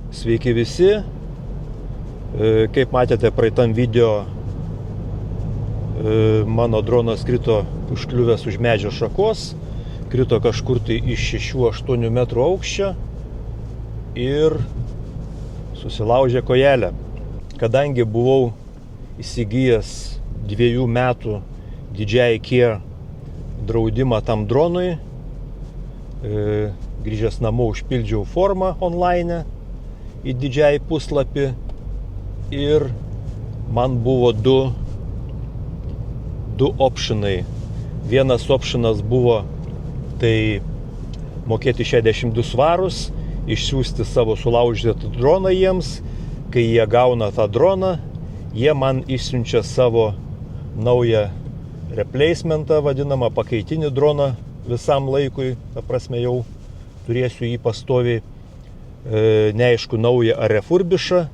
Sveiki visi. Kaip matėte praeitam video, mano dronas krito užkliuvęs už medžio šakos, krito kažkur tai iš 6-8 metrų aukščio ir susilaužė kojelę. Kadangi buvau įsigijęs 2 metų DJI Care draudimą tam dronui, grįžęs namo užpildžiau formą online į DJI puslapį ir man buvo du optionai. Vienas optionas buvo tai mokėti 62 svarus, išsiųsti savo sulaužytą droną jiems. Kai jie gauna tą droną, jie man išsiunčia savo naują replacementą, vadinamą pakaitinį droną visam laikui, ta prasme jau turėsiu jį pastoviai, neaišku naują ar refurbišą,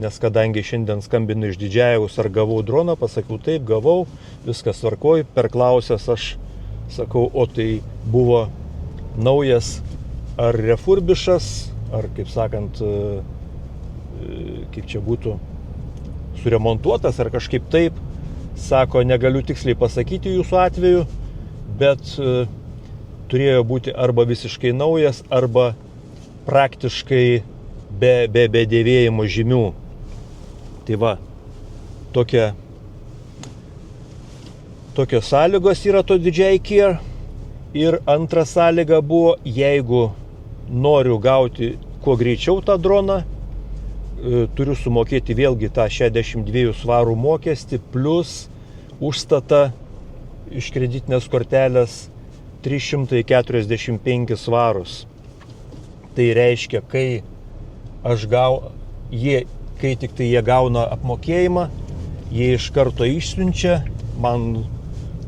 nes kadangi šiandien skambinu iš DJI-aus ar gavau droną, pasakiau taip, gavau, viskas tvarkoj, perklausęs aš sakau, o tai buvo naujas ar refurbišas, ar kaip sakant, kaip čia būtų suremontuotas ar kažkaip taip. Sako, negaliu tiksliai pasakyti jūsų atveju, bet turėjo būti arba visiškai naujas, arba praktiškai be dėvėjimo žymių. Tai va, tokios sąlygos yra to DJI Care. Ir antra sąlyga buvo, jeigu noriu gauti kuo greičiau tą droną, turiu sumokėti vėlgi tą 62 svarų mokestį plus užstatą iš kreditinės kortelės 345 svarus. Tai reiškia, kai tik tai jie gauna apmokėjimą, jie iš karto išsiunčia man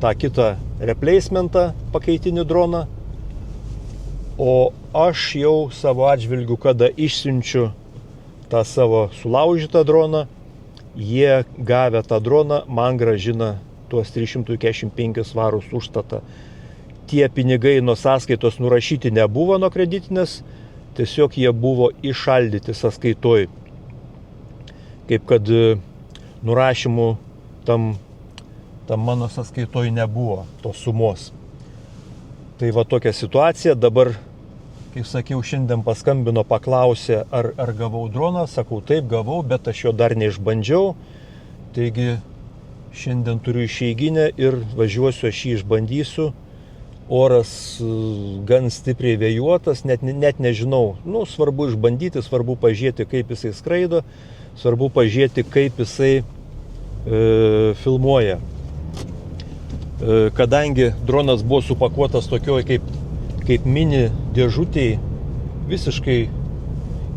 tą kitą replacementą, pakaitinį droną, o aš jau savo atžvilgiu, kada išsiunčiu tą savo sulaužytą droną, jie gavę tą droną man grąžina tuos 345 svarus užstatą. Tie pinigai nuo sąskaitos nurašyti nebuvo nuo kreditinės, tiesiog jie buvo įšaldyti sąskaitoj. Kaip kad nurašymų tam mano sąskaitoj nebuvo tos sumos. Tai va tokia situacija. Dabar, kaip sakiau, šiandien paskambino, paklausė, ar gavau droną. Sakau, taip, gavau, bet aš jo dar neišbandžiau. Taigi, šiandien turiu išeiginę ir važiuosiu, aš jį išbandysiu. Oras gan stipriai vėjuotas, net nežinau. Svarbu išbandyti, svarbu pažiūrėti, kaip jisai skraido, svarbu pažiūrėti, kaip jisai filmuoja. Kadangi dronas buvo supakuotas tokioj kaip mini dėžutėj, visiškai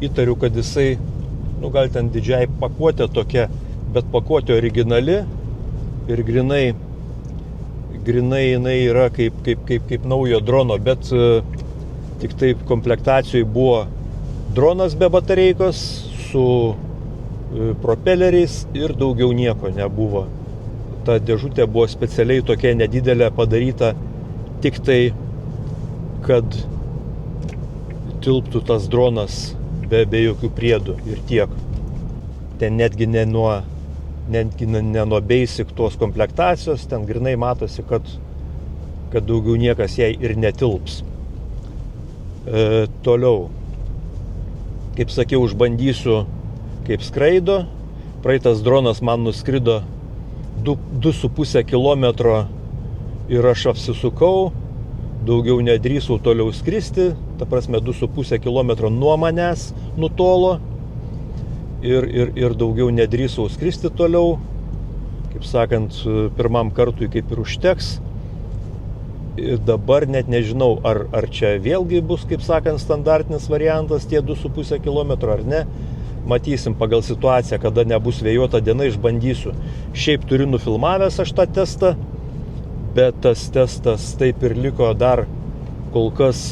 įtariu, kad jisai, gal ten DJI pakuotė tokia, bet pakuotė originali ir grinai jinai yra kaip naujo drono, bet tik taip komplektacijoj buvo dronas be batareikos su propeleriais ir daugiau nieko nebuvo. Ta dėžutė buvo specialiai tokia nedidelė padaryta, tik tai, kad tilptų tas dronas be jokių priedų ir tiek. Ten netgi ne nuo basic tos komplektacijos, ten grinai matosi, kad daugiau niekas jai ir netilps. Toliau, kaip sakiau, užbandysiu, kaip skraido. Praeitas dronas man nuskrido 2,5 kilometro ir aš apsisukau, daugiau nedrįsau toliau skristi, ta prasme 2,5 kilometro nuo manęs nutolo ir daugiau nedrįsau skristi toliau. Kaip sakant, pirmam kartui kaip ir užteks. Ir dabar net nežinau, ar čia vėlgi bus, kaip sakant, standartinis variantas tie 2,5 kilometro ar ne. Matysim pagal situaciją, kada nebus vėjuota diena, išbandysiu. Šiaip turiu nufilmavęs aš tą testą, bet tas testas taip ir liko dar kol kas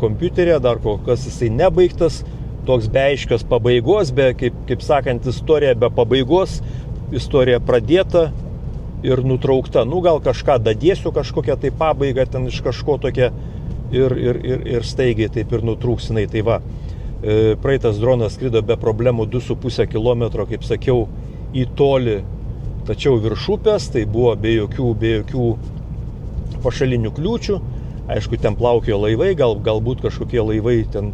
kompiuterė, dar kol kas jisai nebaigtas, toks be aiškios pabaigos, kaip sakant, istorija be pabaigos, istorija pradėta ir nutraukta. Gal kažką dadėsiu, kažkokią tai pabaigą, ten iš kažko tokia ir staigiai taip ir nutrūksinai. Tai va, praeitas dronas skrido be problemų 2,5 km, kaip sakiau, į tolį, tačiau virš upės, tai buvo be jokių pašalinių kliūčių. Aišku, ten plaukiojo laivai, galbūt kažkokie laivai, ten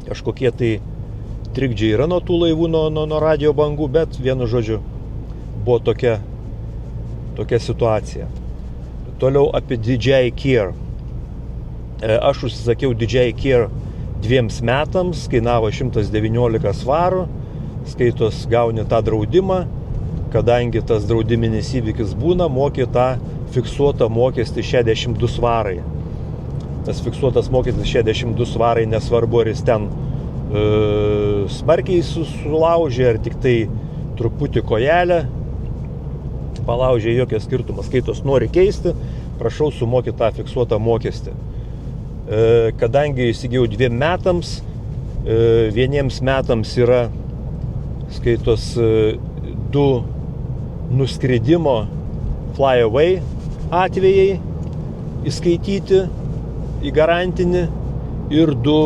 kažkokie tai trikdžiai yra nuo tų laivų, nuo radio bangų, bet vienu žodžiu buvo tokia situacija. Toliau apie DJI Care. Aš užsisakiau DJI Care 2 metams, kainavo 119 svarų, skaitos gauni tą draudimą, kadangi tas draudiminis įvykis būna, moki tą fiksuotą mokestį 62 svarai. Tas fiksuotas mokestis 62 svarai, nesvarbu, ar jis ten smarkiai sulaužė, ar tik tai truputį kojelę palaužė, jokio skirtumo. Skaitos nori keisti, prašau sumoki tą fiksuotą mokestį. Kadangi įsigijau 2 metams, 1 metams yra skaitos 2 nuskridimo fly away atvejai įskaityti į garantinį ir 2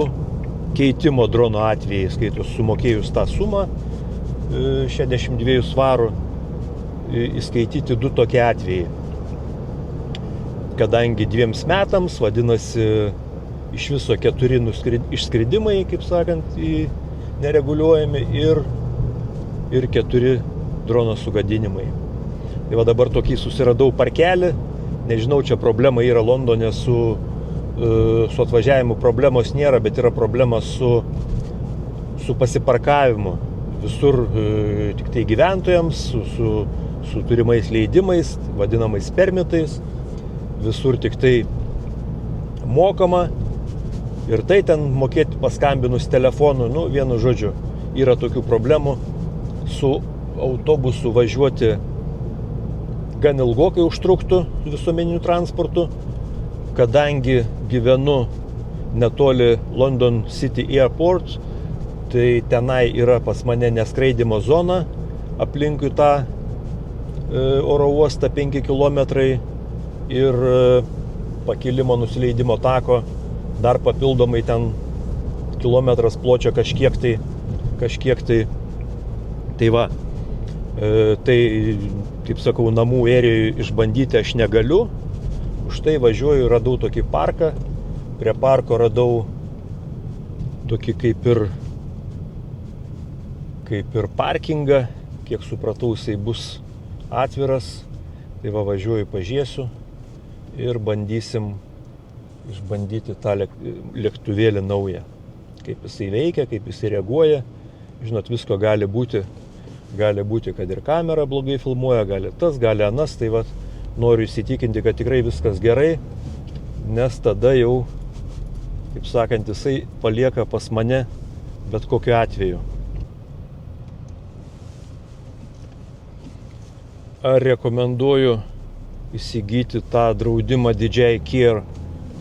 keitimo drono atvejai, skaitos sumokėjus tą sumą 62 svarų, įskaityti 2 tokie atvejai. Kadangi 2 metams, vadinasi, iš viso 4 išskridimai, kaip sakant, nereguliuojami ir 4 drono sugadinimai. Tai va dabar tokį susiradau parkelį, nežinau, čia problema yra Londone su atvažiavimu, problemos nėra, bet yra problema su pasiparkavimu. Visur tik tai gyventojams, su turimais leidimais, vadinamais permitais, visur tik tai mokama ir tai ten mokėti paskambinus telefonu, vienu žodžiu, yra tokių problemų. Su autobusu važiuoti gan ilgokai užtruktų visuomeniniu transportu, kadangi gyvenu netoli London City Airport, tai tenai yra pas mane neskraidimo zona, aplinkui tą oro uostą 5 km ir pakilimo nusileidimo tako dar papildomai ten kilometras pločio kažkiek tai. Tai va, tai, kaip sakau, namų erijoje išbandyti aš negaliu, už tai važiuoju, radau tokį parką, prie parko radau tokį kaip ir parkingą, kiek supratau, jisai bus atviras, tai va važiuoju, pažiūrėsiu ir bandysim išbandyti tą lėktuvėlį naują, kaip jisai veikia, kaip jisai reaguoja. Žinot, visko gali būti, kad ir kamera blogai filmuoja, gali tas, gali anas, tai va noriu įsitikinti, kad tikrai viskas gerai, nes tada jau, kaip sakant, jisai palieka pas mane bet kokiu atveju. Ar rekomenduoju įsigyti tą draudimą DJI Care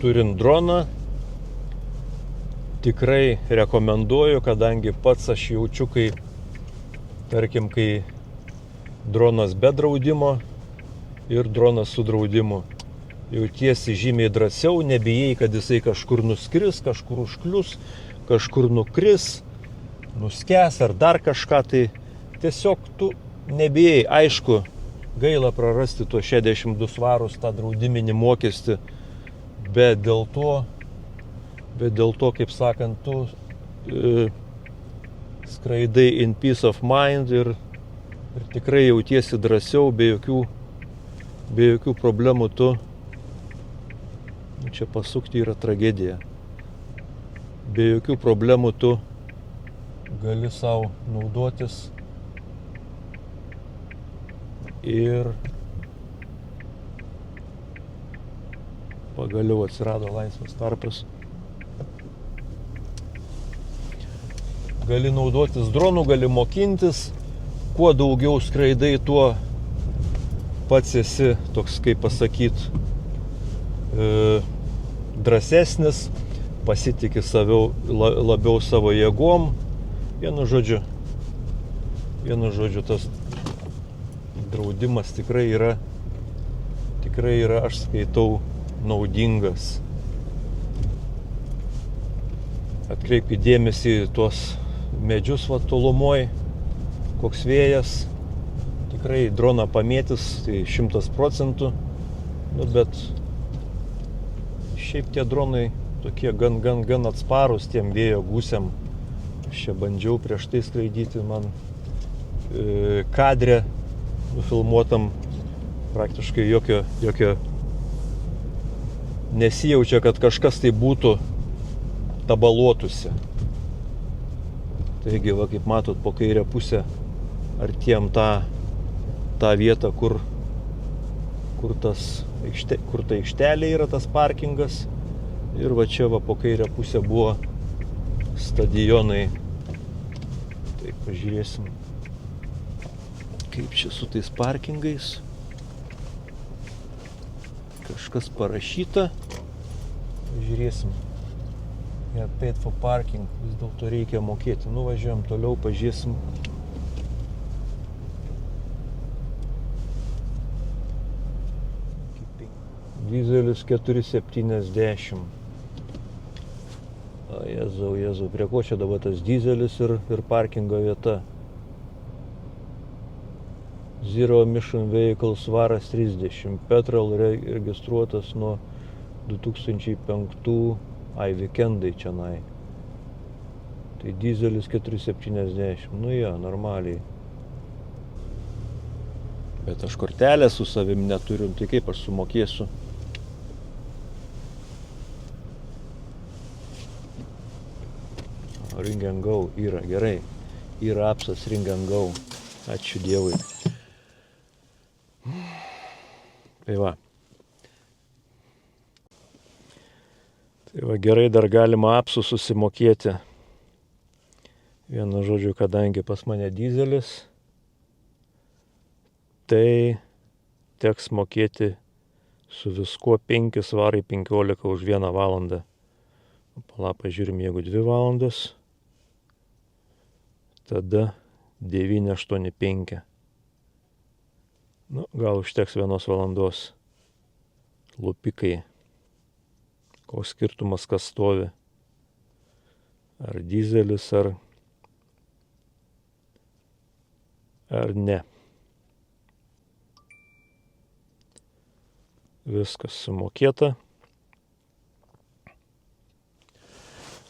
turint droną? Tikrai rekomenduoju, kadangi pats aš jaučiu, kai dronas be draudimo ir dronas su draudimu. Jautiesi žymiai drąsiau, nebijai, kad jisai kažkur nuskris, kažkur užklius, kažkur nukris, nuskęs ar dar kažką, tai tiesiog tu nebijai. Aišku, gaila prarasti tuos 62 svarus tą draudiminį mokestį, bet dėl to, kaip sakant, tu skraidai in peace of mind ir tikrai jautiesi drąsiau, be jokių problemų tu. Čia pasukti yra tragedija. Be jokių problemų tu gali savo naudotis ir pagaliau atsirado laisvas tarpas. Gali naudotis dronu, gali mokintis, kuo daugiau skraidai, tuo pats esi toks, kaip pasakyt, drąsesnis, pasitiki labiau savo jėgom. Vienu žodžiu, tas draudimas tikrai yra, aš skaitau, naudingas. Atkreipkit dėmesį į tuos medžius va tolumoj, koks vėjas. Tikrai droną pamėtis, tai 100%. Nu, bet šiaip tie dronai tokie gan atsparūs tiem vėjo gūsiam. Aš čia bandžiau prieš tai skraidyti, man kadre nufilmuotam praktiškai jokio nesijaučia, kad kažkas tai būtų tabaluotųsi. Taigi, va, kaip matot, po kairę pusę artėjom tą vietą, kur ta aikštelė yra, tas parkingas. Ir va čia va po kairę pusę buvo stadionai. Tai pažiūrėsim, kaip čia su tais parkingais. Kažkas parašyta. Pažiūrėsim. Yeah, paid for parking. Vis dėlto reikia mokėti. Nuvažiuojam toliau, pažiūrėsim. Dizelis 4,70. Jėzau, prie ko čia dabar tas dizelis ir parkingo vieta? Zero emission vehicle svaras 30. Petrol registruotas nuo 2005. Weekendai čianai. Tai dizelis 4,70. Nu jo, normaliai. Bet aš kortelę su savim neturiu, tai kaip aš sumokėsiu? Ring and go yra, gerai. Yra apsas Ring and go. Ačiū Dievui. Tai va. Tai va, gerai, dar galima apsų susimokėti. Vienu žodžiu, kadangi pas mane dizelis, tai teks mokėti su viskuo 5 svarai 15 už 1 valandą. Pala, pažiūrim, jeigu 2 valandas, tada 9,85. Nu, gal užteks 1 valandos. Lupikai. Koks skirtumas, kas stovi. Ar dizelis, ar ne. Viskas sumokėta.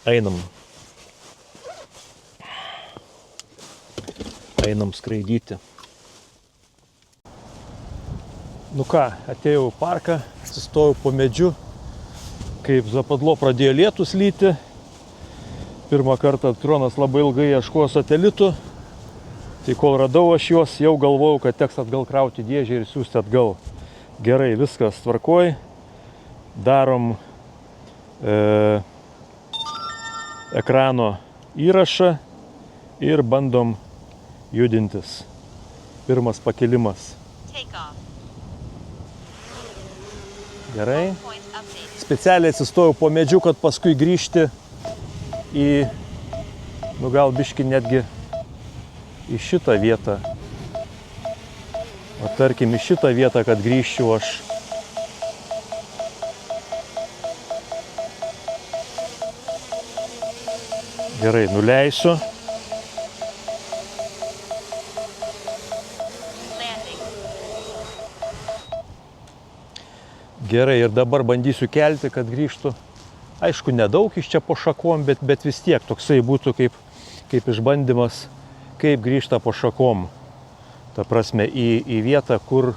Einam skraidyti. Nu ką, atėjau į parką, atsistojau po medžiu, kaip zapadlo pradėjo lietus lyti. Pirmą kartą dronas labai ilgai ieškojo satelitų, tai kol radau aš juos, jau galvojau, kad teks atgal krauti dėžę ir siųsti atgal. Gerai, viskas tvarkoj, darom ekrano įrašą ir bandom judintis. Pirmas pakilimas. Gerai. Specialiai atsistojau po medžiu, kad paskui grįžti į, nu gal biškį netgi į šitą vietą. O tarkim, į šitą vietą, kad grįžčiau aš. Gerai, nuleisiu. Gerai, ir dabar bandysiu kelti, kad grįžtų. Aišku, nedaug iš čia po šakom, bet vis tiek toksai būtų kaip išbandymas, kaip grįžta po šakom. Ta prasme, į vietą, kur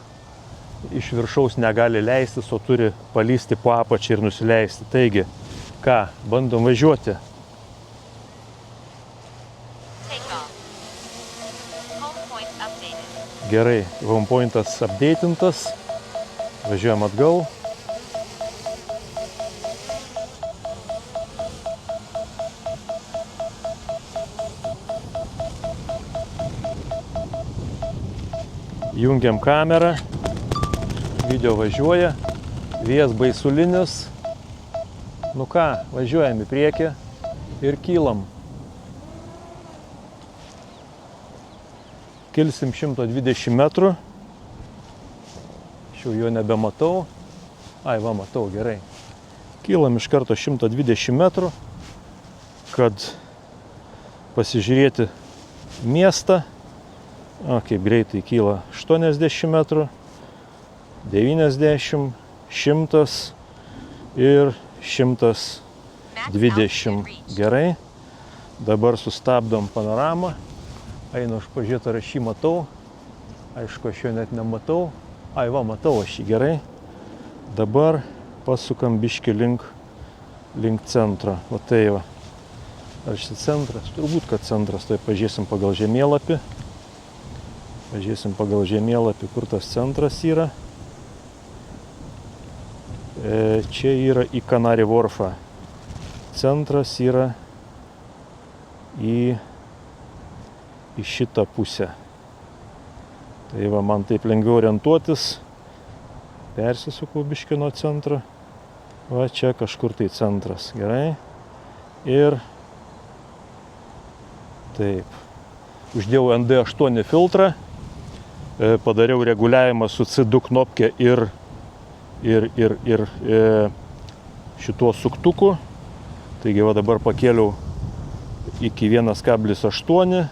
iš viršaus negali leistis, o turi palysti po apačią ir nusileisti. Taigi, ką, bandom važiuoti. Gerai, home pointas updatintas. Važiuojam atgal. Jungiam kamerą, video važiuoja, vėjas baisulinis. Nu ką, važiuojam į priekį ir kylam. Kilsim 120 metrų. Aš jau jo nebematau. Ai, va, matau, gerai. Kylam iš karto 120 metrų, kad pasižiūrėti miestą. O, kaip greitai kyla 80 metrų, 90, 100 ir 120. Gerai. Dabar sustabdom panoramą. Einu aš pažiūrėti, ar aš jį matau. Aišku, aš jo net nematau. Ai, va, matau aš jį, gerai. Dabar pasukam biškį link centro. Va tai va. Ar šis centras? Turbūt, kad centras. Tai pažiūrėsim pagal žemėlapį. Kur tas centras yra. Čia yra į Canary Wharfą. Centras yra į šitą pusę. Tai va, man taip lengviau orientuotis. Persisukau biškį nuo centro. Va, čia kažkur tai centras. Gerai. Ir taip. Uždėjau ND8 filtrą. Padariau reguliavimą su C2 knopke ir šituo suktuku. Taigi va, dabar pakėliau iki 1,8.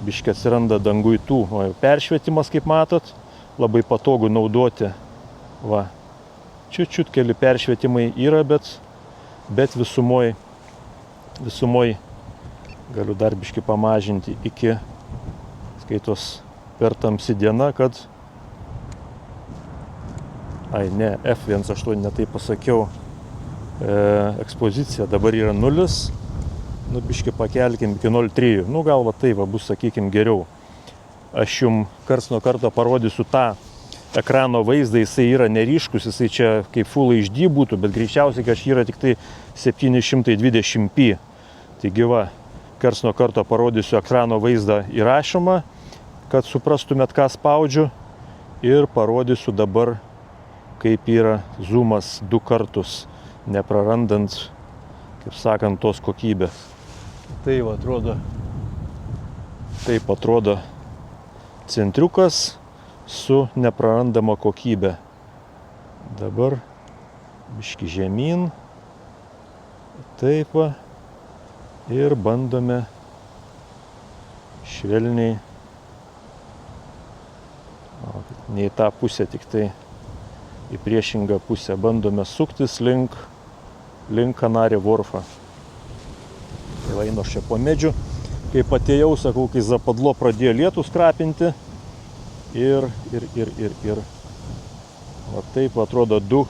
Biškį atsiranda dangui tų peršvietimas, kaip matot. Labai patogu naudoti. Va. Čiut keli peršvietimai yra, bet visumoj galiu dar biškį pamažinti iki skaitos per tamsi diena, kad F1.8 netai pasakiau, ekspozicija dabar yra 0. Nu, biškį pakelkim iki 0,3. Nu, gal va tai va bus, sakykim, geriau. Aš jums karts nuo karto parodysiu tą ekrano vaizdą, jisai yra neryškus, jisai čia kaip Full HD būtų, bet greičiausiai, kad yra tik tai 720p. Taigi va, karts nuo karto parodysiu ekrano vaizdą įrašymą, kad suprastumėt, ką spaudžiu, ir parodysiu dabar, kaip yra zoomas 2 kartus, neprarandant, kaip sakant, tos kokybės. Tai va, taip atrodo centriukas su neprarandama kokybė. Dabar biškį žemyn. Taip va. Ir bandome švelniai, ne į tą pusę, tik tai į priešingą pusę. Bandome suktis link Canary Wharfą. Tai va, einu aš čia po medžiu. Kaip atėjau, sakau, kai zapadlo pradėjo lietus krapinti. Ir. Va taip atrodo 2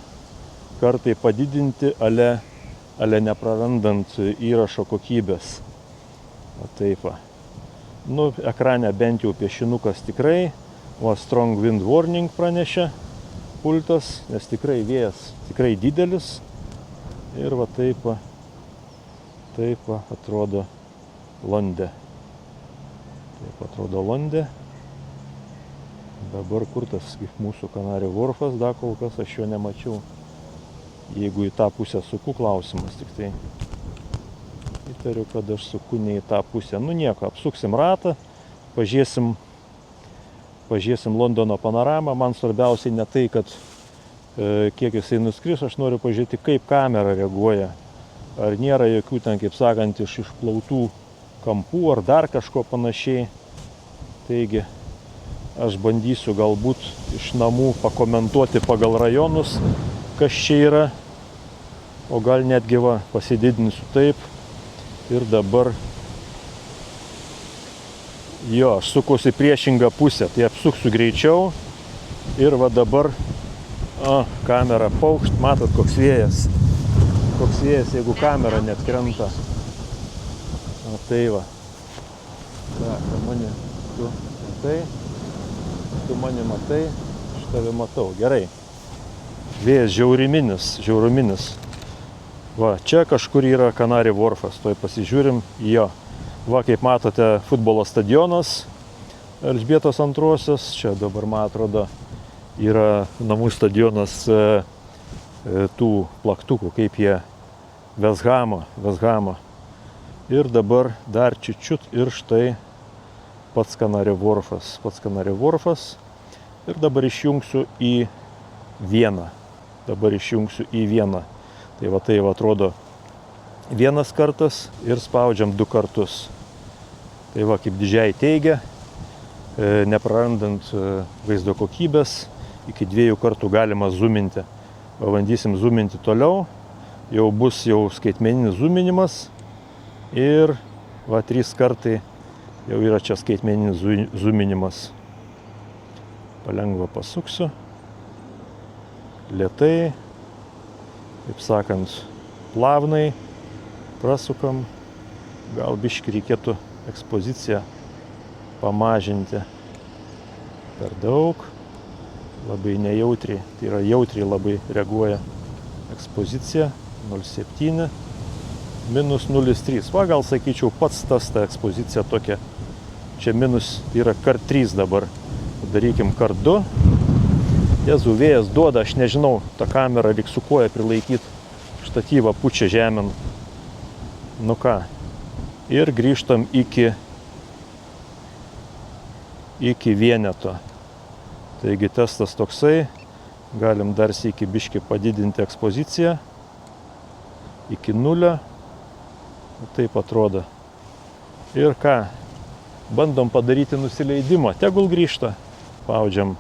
kartai padidinti, ale neprarandant įrašo kokybės. Va taip va. Nu, ekrane bent jau piešinukas tikrai. Va, Strong Wind Warning pranešė pultas, nes tikrai vėjas tikrai didelis. Ir va taip va atrodo Londė. Taip atrodo Londė. Dabar kur tas mūsų Canary Wharfas, da kol kas aš jo nemačiau. Jeigu į tą pusę suku, klausimas, tik tai įtariu, kad aš suku ne į tą pusę. Nu nieko, apsuksim ratą, pažiūrėsim Londono panoramą. Man svarbiausiai ne tai, kad kiek jisai nuskris, aš noriu pažiūrėti, kaip kamera reaguoja. Ar nėra jokių ten, kaip sakant, išplautų kampų ar dar kažko panašiai. Taigi, aš bandysiu galbūt iš namų pakomentuoti pagal rajonus, kas čia yra. O gal netgi va, pasididinsiu taip. Ir dabar jo, aš sukuosi priešingą pusę, tai apsuksiu greičiau. Ir va dabar kamera paukšt, matot, koks vėjas. Koks vėjas, jeigu kamera net krenta. O tai va. Mane, tu matai. Tu mane matai. Aš tave matau. Gerai. Vėjas žiauruminis. Va, čia kažkur yra Canary Wharfas. Tuoj pasižiūrim. Jo. Va, kaip matote, futbolo stadionas Elžbietos II. Čia dabar, man atrodo, yra namų stadionas tų plaktukų, kaip jie West-Hamo. Ir dabar dar čiut ir štai pats Canary Wharfas. Ir dabar išjungsiu į vieną. dabar išjungsiu į vieną. Tai va atrodo vienas kartas ir spaudžiam 2 kartus. Tai va, kaip didžiai teigia, neprarandant vaizdo kokybės, iki 2 kartų galima zoominti. Pabandysim zoominti toliau, jau bus jau skaitmeninis zoominimas ir va 3 kartai jau yra čia skaitmeninis zoominimas. Palengva pasuksiu, lėtai, kaip sakant, plavnai, prasukam, gal biškį reikėtų ekspoziciją pamažinti per daug, labai nejautriai, tai yra jautriai labai reaguoja ekspozicija, 0,7, minus 0,3, va gal sakyčiau pats ta ekspozicija tokia, čia minus, tai yra kart 3 dabar, darykim kart 2, Jėzų vėjas duoda, aš nežinau, tą kamerą reik su koja prilaikyti, štatyvą pučia žemėn. Nu ką, ir grįžtam iki vieneto. Taigi testas toksai, galim dar sykį biškį padidinti ekspoziciją iki 0, taip atrodo. Ir ką, bandom padaryti nusileidimą, tegul grįžta, spaudžiam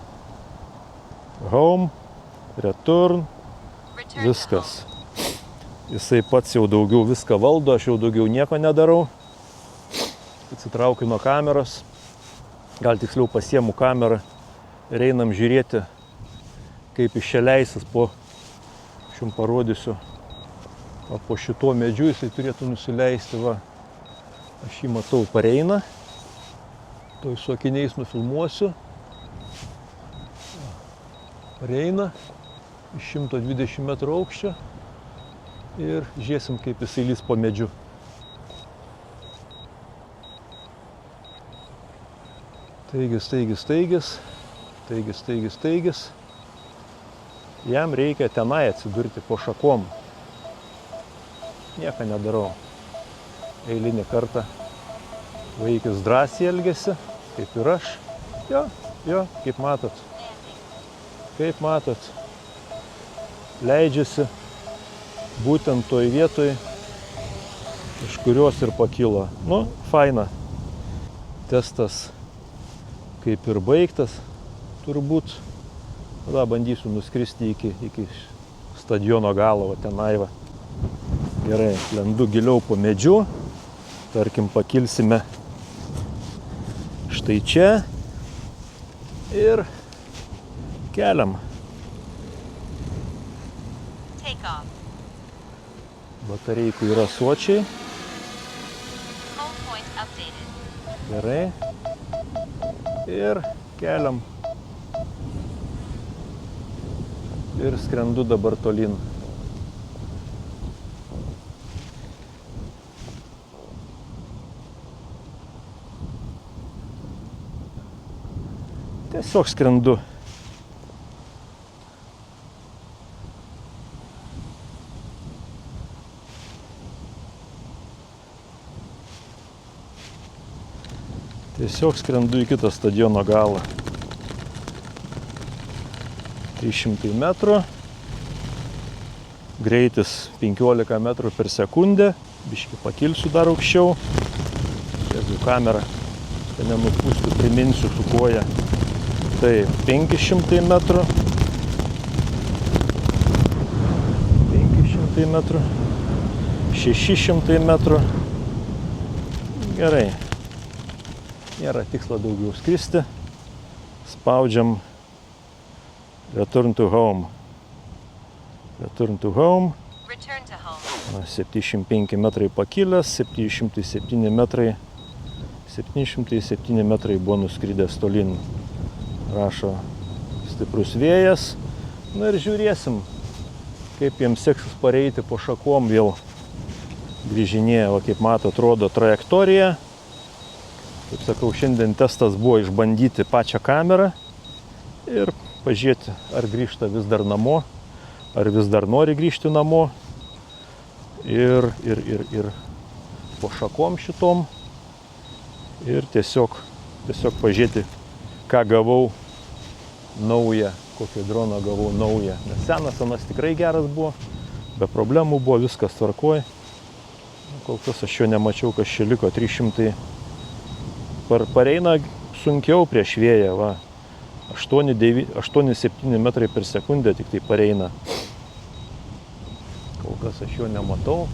home, return, viskas. Jisai pats jau daugiau viską valdo, aš jau daugiau nieko nedarau. Atsitraukiu nuo kameros, gal tiksliau pasiemu kamerą ir einam žiūrėti, kaip iš čia leisis po, aš jums parodysiu, po šituo medžiu jisai turėtų nusileisti, va, aš jį matau pareina, toj su akiniais nufilmuosiu. Pareina iš 120 metrų aukščio ir žiūrėsim, kaip jisai lys po medžiu. Taigis. Jam reikia tenai atsidurti po šakom. Nieko nedarau. Eilinį kartą vaikis drąsiai elgiasi, kaip ir aš. Jo, kaip matot. Kaip matot, leidžiasi būtent toj vietoj, iš kurios ir pakilo. Nu, faina. Testas kaip ir baigtas, turbūt. Tada bandysiu nuskristi iki stadiono galo, va tenai va. Gerai, lendu giliau po medžiu. Tarkim, pakilsime štai čia ir keliam. Batareikų yra sočiai. Gerai. Ir keliam. Ir skrendu dabar tolyn. Tiesiog skrendu. Tiesiog skrendu į kitą stadiono galą. 300 metrų. Greitis 15 metrų per sekundę. Biškį pakilsiu dar aukščiau. Jeigu kamera nenupūstų, priminsiu su koja. Tai 500 metrų. 500 metrų. 600 metrų. Gerai. Nėra tikslo daugiau skristi. Spaudžiam return to home. Return to home. 75 metrai pakilęs, 707 metrai. 707 metrai buvo nuskridęs tolyn. Rašo stiprus vėjas. Na ir žiūrėsim, kaip jiems seksis pareiti po šakom vėl. Grįžinėja, va kaip mato, atrodo trajektorija. Kaip sakau, šiandien testas buvo išbandyti pačią kamerą ir pažiūrėti, ar grįžta vis dar namo, ar vis dar nori grįžti namo. Ir po šakom šitom. Ir tiesiog pažiūrėti, ką gavau naują kokį droną gavau naują. Nes senas tikrai geras buvo, be problemų buvo, viskas tvarkoj. Kol kas aš jo nemačiau, kas čia liko, 300. Pareina sunkiau prieš vėją, va. 8-7 metrai per sekundę tik tai pareina. Kol kas aš jo nematau.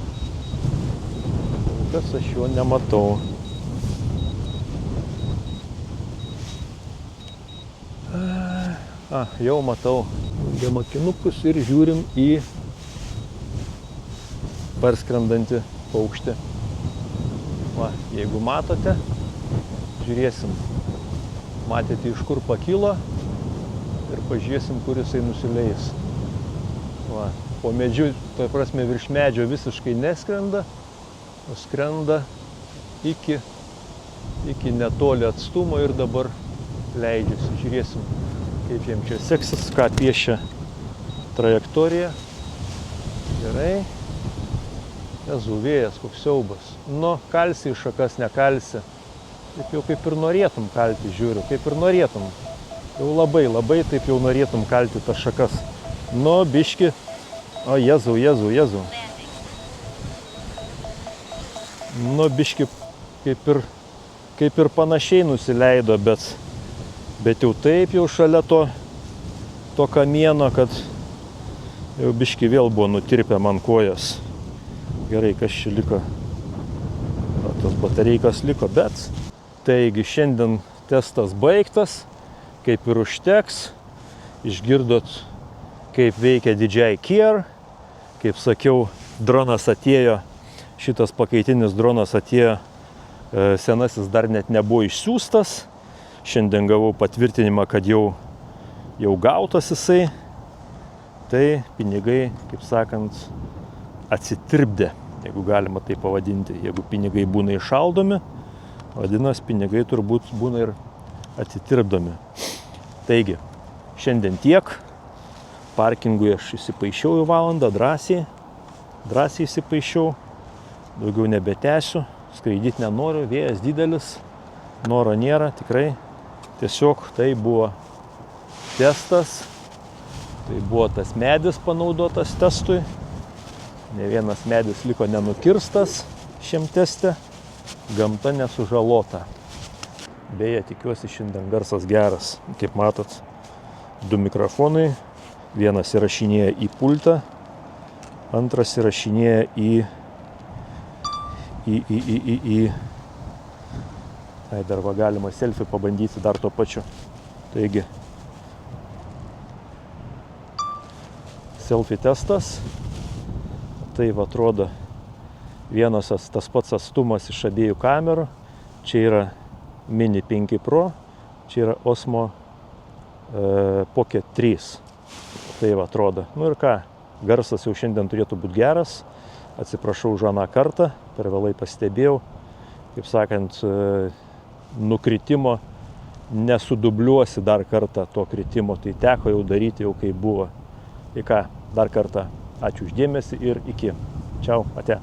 Jau matau. Jungiam akinukus ir žiūrim į parskrendantį paukštį. Va, jeigu matote, žiūrėsim. Matėte, iš kur pakilo ir pažiūrėsim, kur jisai nusileis. Va, po medžiu, tai prasme, virš medžio visiškai neskrenda, o skrenda iki netoli atstumo ir dabar leidžiasi. Žiūrėsim, kaip jiem čia seksis, ką piešia trajektorija. Gerai. Vėjas, koks siaubas. Nu, kalsi į šakas, nekalsi. Taip jau kaip ir norėtum kalti, žiūriu, kaip ir norėtum. Jau labai taip jau norėtum kalti tas šakas. Nu, biški. O, Jėzau. Nu, biški kaip ir panašiai nusileido, bet jau taip jau šalia to kamieno, kad jau biški vėl buvo nutirpę man kojas. Gerai, kas čia liko? O, tas batareikas liko, bet taigi šiandien testas baigtas, kaip ir užteks. Išgirdot, kaip veikia DJI Care. Kaip sakiau, dronas atėjo, šitas pakaitinis dronas atėjo, senasis dar net nebuvo išsiųstas. Šiandien gavau patvirtinimą, kad jau gautas jisai. Tai pinigai, kaip sakant, atsitirpdė, jeigu galima tai pavadinti. Jeigu pinigai būna įšaldomi, vadinasi, pinigai turbūt būna ir atsitirpdomi. Taigi, šiandien tiek. Parkingui aš įsipaišiau į valandą, drąsiai įsipaišiau. Daugiau nebetęsiu, skraidyti nenoriu, vėjas didelis, noro nėra, tikrai. Tiesiog tai buvo testas, tai buvo tas medis panaudotas testui. Ne vienas medis liko nenukirstas šiam teste, gamta nesužalota. Beje, tikiuosi šiandien garsas geras. Kaip matot, 2 mikrofonai, vienas įrašinėja į pultą, antras įrašinėja dar va galima selfie pabandyti dar tuo pačiu. Taigi, selfie testas. Tai va atrodo vienas tas pats atstumas iš abiejų kamerų. Čia yra Mini 5 Pro, čia yra Osmo Pocket 3. Tai va atrodo. Nu ir ką, garsas jau šiandien turėtų būti geras. Atsiprašau už aną kartą, per vėlai pastebėjau. Kaip sakant, nukritimo nesudubliuosi dar kartą to kritimo, tai teko jau daryti jau kaip buvo. Tai ką, dar kartą ačiū už dėmesį ir iki. Čiau, ate.